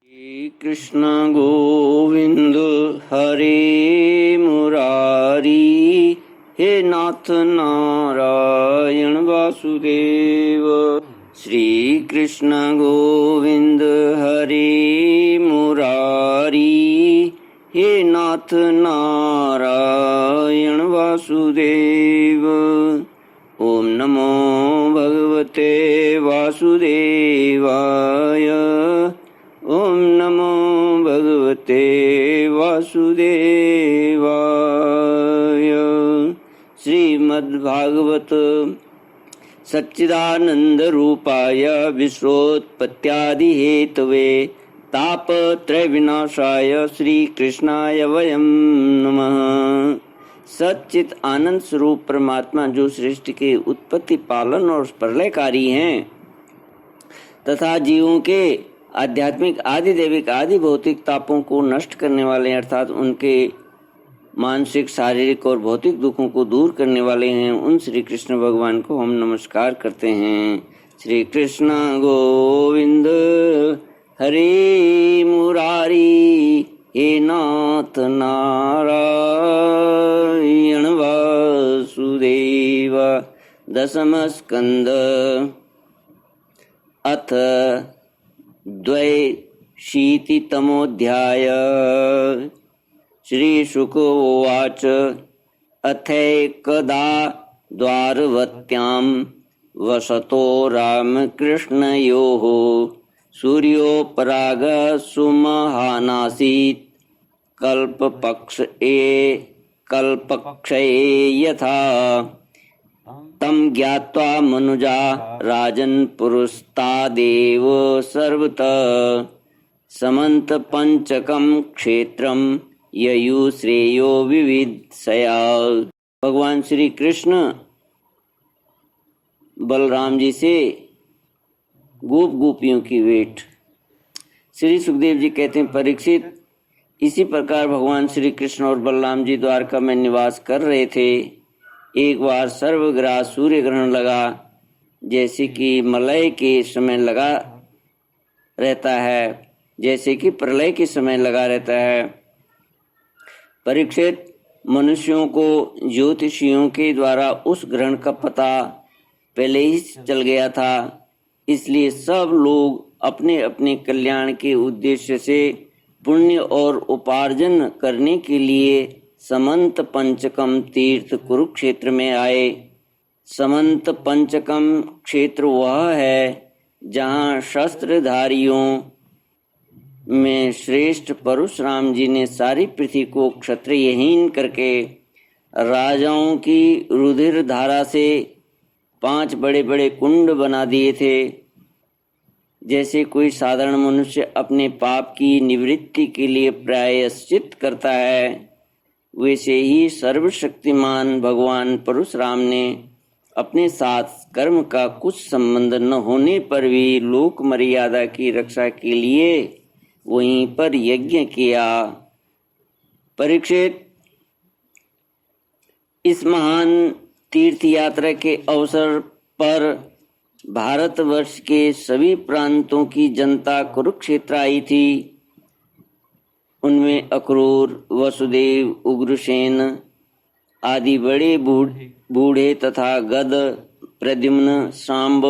श्री कृष्ण गोविंद हरे मुरारी, हे नाथ नारायण वासुदेव। श्री कृष्ण गोविंद हरे मुरारी, हे नाथ नारायण वासुदेव। ओम नमो भगवते वासुदेवाय। ओम नमो भगवते वासुदेवाय। श्रीमद्भागवत सच्चिदानंद रूपाय विश्वोत्पत्त्यादि हेतवे तापत्रय विनाशाय श्री कृष्णाय वयं नमः। सच्चित आनंद स्वरूप परमात्मा जो सृष्टि के उत्पत्ति, पालन और प्रलयकारी हैं तथा जीवों के आध्यात्मिक, आदि दैविक, आदि भौतिक तापों को नष्ट करने वाले, अर्थात उनके मानसिक, शारीरिक और भौतिक दुखों को दूर करने वाले हैं, उन श्री कृष्ण भगवान को हम नमस्कार करते हैं। श्री कृष्ण गोविंद हरे मुरारी, हे नाथ नारायण वासुदेव। दशम स्कंद अथ द्वैशीतितमोऽध्याय। श्रीशुक उवाच अथैकदा द्वारवत्यां वसतो रामकृष्णयोः सूर्योपरागः सुमहानासीत् कल्पक्षये यथा। तं ज्ञात्वा मनुजा राजन् पुरस्तादेव सर्वतः समन्तपञ्चकं क्षेत्रं ययुः श्रेयो विविधया। भगवान श्री कृष्ण बलराम जी से गोपियों की भेंट। श्री सुखदेव जी कहते हैं, परीक्षित, इसी प्रकार भगवान श्री कृष्ण और बलराम जी द्वारका में निवास कर रहे थे। एक बार सर्वग्रास सूर्य ग्रहण लगा, जैसे कि मलय के समय लगा रहता है, जैसे कि प्रलय के समय लगा रहता है। परीक्षित, मनुष्यों को ज्योतिषियों के द्वारा उस ग्रहण का पता पहले ही चल गया था, इसलिए सब लोग अपने अपने कल्याण के उद्देश्य से पुण्य और उपार्जन करने के लिए समंत पंचकम तीर्थ कुरुक्षेत्र में आए। समंत पंचकम क्षेत्र वह है जहाँ शस्त्रधारियों में श्रेष्ठ परशुराम जी ने सारी पृथ्वी को क्षत्रियहीन करके राजाओं की रुधिर धारा से 5 बड़े बड़े कुंड बना दिए थे। जैसे कोई साधारण मनुष्य अपने पाप की निवृत्ति के लिए प्रायश्चित करता है, वैसे ही सर्वशक्तिमान भगवान परशुराम ने अपने साथ कर्म का कुछ संबंध न होने पर भी लोक मर्यादा की रक्षा के लिए वहीं पर यज्ञ किया। परीक्षित, इस महान तीर्थ यात्रा के अवसर पर भारतवर्ष के सभी प्रांतों की जनता कुरुक्षेत्र आई थी। उनमें अक्रूर, वसुदेव, उग्रसेन आदि बड़े बूढ़े तथा गद, प्रद्युम्न, सांब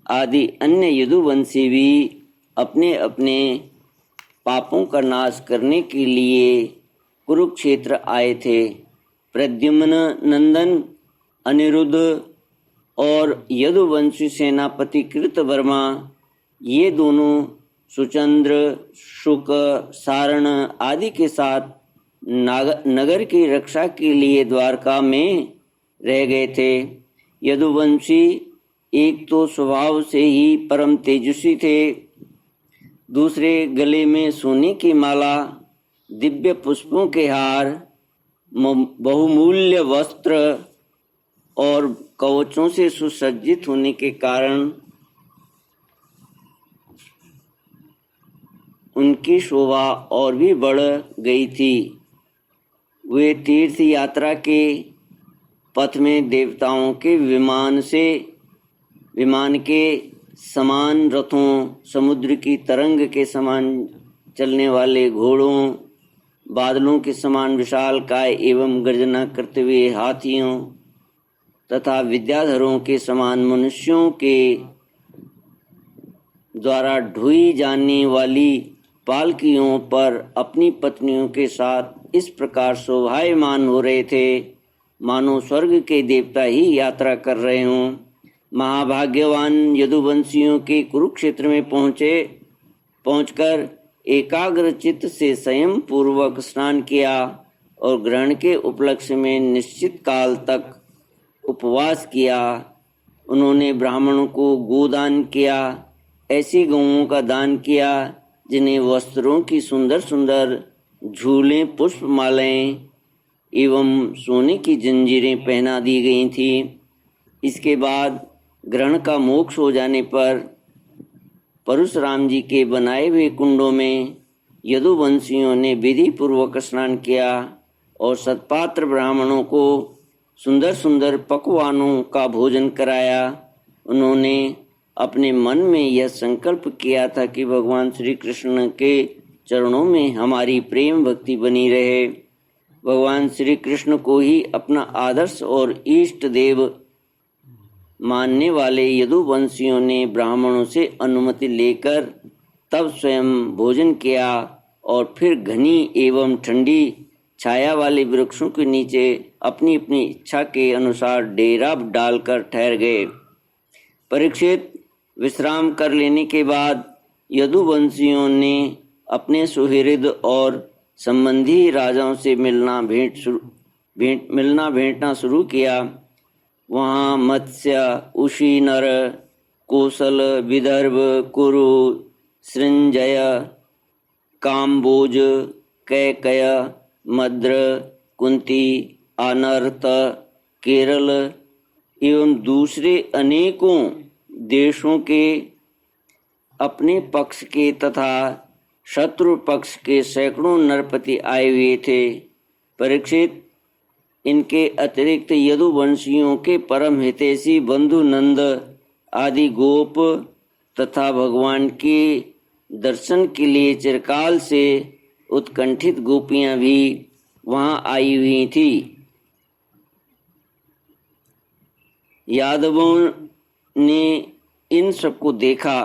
आदि अन्य यदुवंशी भी अपने अपने पापों का नाश करने के लिए कुरुक्षेत्र आए थे। प्रद्युम्न नंदन अनिरुद्ध और यदुवंशी सेनापति कृतवर्मा, ये दोनों सुचंद्र, शुक, सारण आदि के साथ नगर की रक्षा के लिए द्वारका में रह गए थे। यदुवंशी एक तो स्वभाव से ही परम तेजस्वी थे, दूसरे गले में सोने की माला, दिव्य पुष्पों के हार, बहुमूल्य वस्त्र और कवचों से सुसज्जित होने के कारण उनकी शोभा और भी बढ़ गई थी। वे तीर्थ यात्रा के पथ में देवताओं के विमान के समान रथों, समुद्र की तरंग के समान चलने वाले घोड़ों, बादलों के समान विशाल काय एवं गर्जना करते हुए हाथियों तथा विद्याधरों के समान मनुष्यों के द्वारा ढोई जाने वाली पालकियों पर अपनी पत्नियों के साथ इस प्रकार शोभायमान हो रहे थे मानो स्वर्ग के देवता ही यात्रा कर रहे हों। महाभाग्यवान यदुवंशियों के कुरुक्षेत्र में पहुंचकर एकाग्र चित्त से संयम पूर्वक स्नान किया और ग्रहण के उपलक्ष्य में निश्चित काल तक उपवास किया। उन्होंने ब्राह्मणों को गोदान किया, ऐसी गौओं का दान किया जिन्हें वस्त्रों की सुंदर सुंदर झूलें, पुष्पमालाएं एवं सोने की जंजीरें पहना दी गई थी। इसके बाद ग्रहण का मोक्ष हो जाने पर परशुराम जी के बनाए हुए कुंडों में यदुवंशियों ने विधि पूर्वक स्नान किया और सत्पात्र ब्राह्मणों को सुंदर सुंदर पकवानों का भोजन कराया। उन्होंने अपने मन में यह संकल्प किया था कि भगवान श्री कृष्ण के चरणों में हमारी प्रेम भक्ति बनी रहे। भगवान श्री कृष्ण को ही अपना आदर्श और इष्ट देव मानने वाले यदुवंशियों ने ब्राह्मणों से अनुमति लेकर तब स्वयं भोजन किया और फिर घनी एवं ठंडी छाया वाले वृक्षों के नीचे अपनी अपनी इच्छा के अनुसार डेरा डालकर ठहर गए। परीक्षित, विश्राम कर लेने के बाद यदुवंशियों ने अपने सुहृद और संबंधी राजाओं से मिलना भेंटना शुरू किया। वहाँ मत्स्य, उशी, नर, कोसल, विदर्भ, कुरु, सृंजय, काम्बोज, कैकय, मद्र, कुंती, अनर्त, केरल एवं दूसरे अनेकों देशों के अपने पक्ष के तथा शत्रु पक्ष के सैकड़ों नरपति आए हुए थे। परीक्षित, इनके अतिरिक्त यदुवंशियों के परम हितैषी बंधु नंद आदि गोप तथा भगवान के दर्शन के लिए चिरकाल से उत्कंठित गोपियां भी वहां आई हुई थी। यादवों ने इन सबको देखा।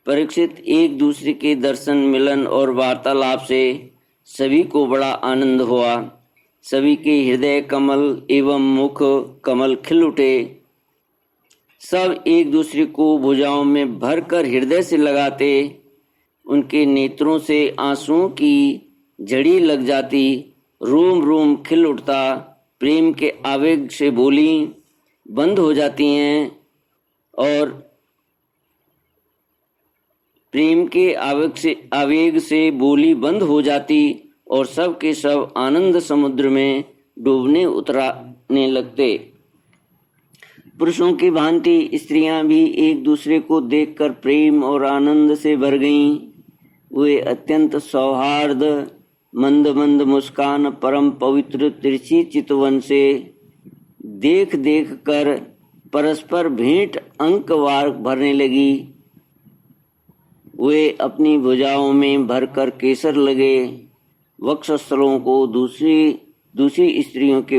परीक्षित, एक दूसरे के दर्शन, मिलन और वार्तालाप से सभी को बड़ा आनंद हुआ। सभी के हृदय कमल एवं मुख कमल खिल उठे। सब एक दूसरे को भुजाओं में भरकर हृदय से लगाते। उनके नेत्रों से आंसुओं की झड़ी लग जाती। रोम रोम खिल उठता। प्रेम के आवेग से बोली बंद हो जाती हैं और प्रेम के आवेग से बोली बंद हो जाती और सब के सब आनंद समुद्र में डूबने उतराने लगते। पुरुषों की भांति स्त्रियां भी एक दूसरे को देखकर प्रेम और आनंद से भर गईं। वे अत्यंत सौहार्द, मंद मंद मुस्कान, परम पवित्र तिरछी चितवन से देख देख कर परस्पर भेंट अंकवार भरने लगी। वे अपनी भुजाओं में भरकर केसर लगे वक्षस्थलों को दूसरी स्त्रियों के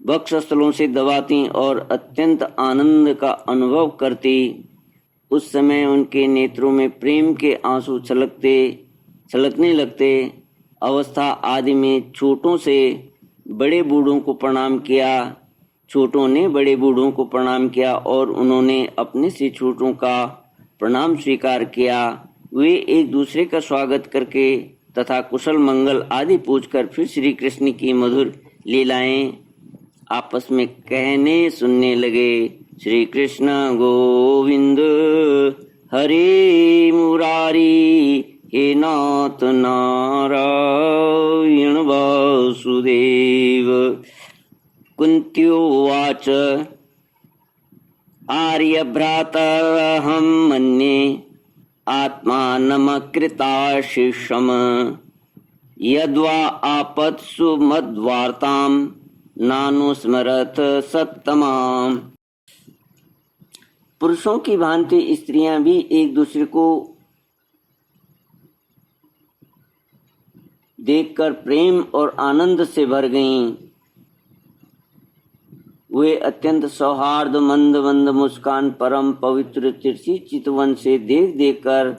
वक्षस्थलों से दबाती और अत्यंत आनंद का अनुभव करती। उस समय उनके नेत्रों में प्रेम के आंसू छलकने लगते। अवस्था आदि में छोटों से बड़े बूढ़ों को प्रणाम किया। छोटों ने बड़े बूढ़ों को प्रणाम किया और उन्होंने अपने से छोटों का प्रणाम स्वीकार किया। वे एक दूसरे का स्वागत करके तथा कुशल मंगल आदि पूछकर फिर श्री कृष्ण की मधुर लीलाएं आपस में कहने सुनने लगे। श्री कृष्ण गोविंद हरे मुरारी, हे नाथ नारायण वासुदेव। कुन्त्योवाच आर्यभ्रातरहं मन्ये आत्मानमकृताशिषम् यद्वा आपत्सु मद्वार्तां नानुस्मरत सत्तमाम्। पुरुषों की भांति स्त्रियां भी एक दूसरे को देखकर प्रेम और आनंद से भर गईं। वे अत्यंत सौहार्द मंद मंद मुस्कान परम पवित्र तिरछी चितवन से देख देखकर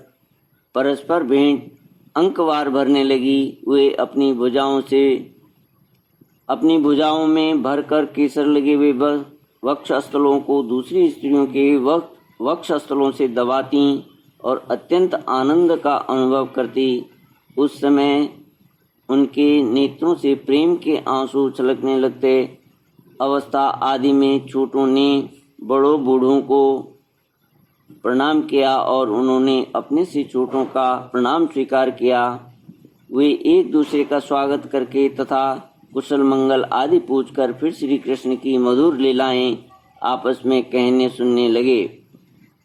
परस्पर भेंट अंकवार भरने लगी। वे अपनी भुजाओं में भरकर केसर लगे हुए वक्षस्थलों को दूसरी स्त्रियों के वक्षस्थलों से दबाती और अत्यंत आनंद का अनुभव करती। उस समय उनके नेत्रों से प्रेम के आंसू छलकने लगते। अवस्था आदि में छोटों ने बड़ों बूढ़ों को प्रणाम किया और उन्होंने अपने से छोटों का प्रणाम स्वीकार किया। वे एक दूसरे का स्वागत करके तथा कुशल मंगल आदि पूछकर फिर श्री कृष्ण की मधुर लीलाएं आपस में कहने सुनने लगे।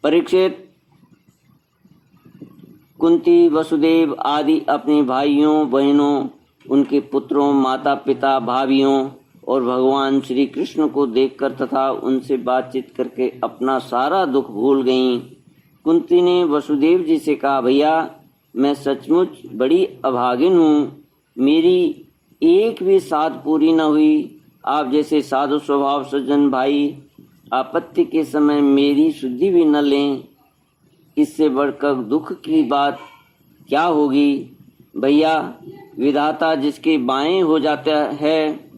परीक्षित, कुंती, वसुदेव आदि अपने भाइयों बहनों, उनके पुत्रों, माता पिता, भाभियों और भगवान श्री कृष्ण को देखकर तथा उनसे बातचीत करके अपना सारा दुख भूल गईं। कुंती ने वसुदेव जी से कहा, भैया मैं सचमुच बड़ी अभागिन हूँ, मेरी एक भी साध पूरी न हुई। आप जैसे साधु स्वभाव सज्जन भाई आपत्ति के समय मेरी शुद्धि भी न लें, इससे बढ़कर दुख की बात क्या होगी। भैया, विधाता जिसके बाएं हो जाता है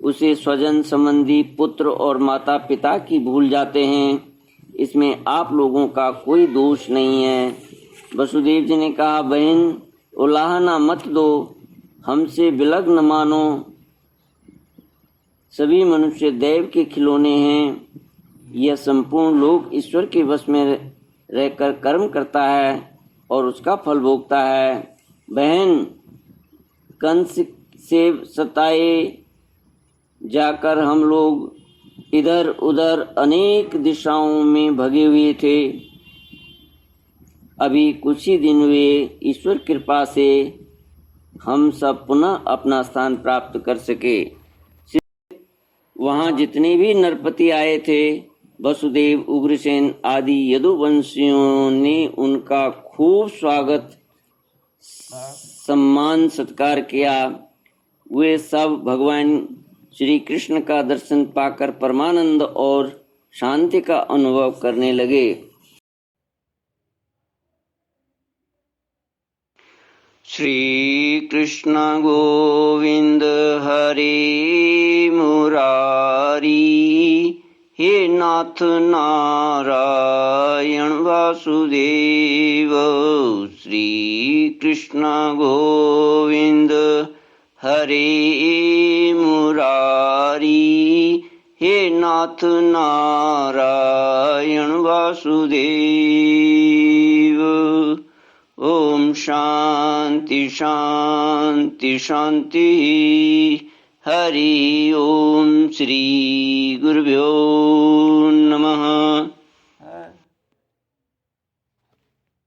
उसे स्वजन संबंधी पुत्र और माता पिता की भूल जाते हैं। इसमें आप लोगों का कोई दोष नहीं है। वसुदेव जी ने कहा, बहन उलाहना मत दो, हमसे विलग न मानो। सभी मनुष्य देव के खिलौने हैं। यह संपूर्ण लोक ईश्वर के वश में रहकर कर्म करता है और उसका फल भोगता है। बहन, कंस से सताए जाकर हम लोग इधर उधर अनेक दिशाओं में भगे हुए थे। अभी कुछ ही दिन हुए, ईश्वर कृपा से हम सब पुनः अपना स्थान प्राप्त कर सके। वहाँ जितने भी नरपति आए थे, वसुदेव, उग्रसेन आदि यदुवंशियों ने उनका खूब स्वागत सम्मान सत्कार किया। वे सब भगवान श्री कृष्ण का दर्शन पाकर परमानंद और शांति का अनुभव करने लगे। श्री कृष्ण गोविंद हरे मुरारी, हे नाथ नारायण वासुदेव। श्री कृष्ण गोविंद हरे मुरारी, हे नाथ नारायण वासुदेव। ओम शांति शांति शांति। हरि ओम। श्री गुरुभ्यो नमः।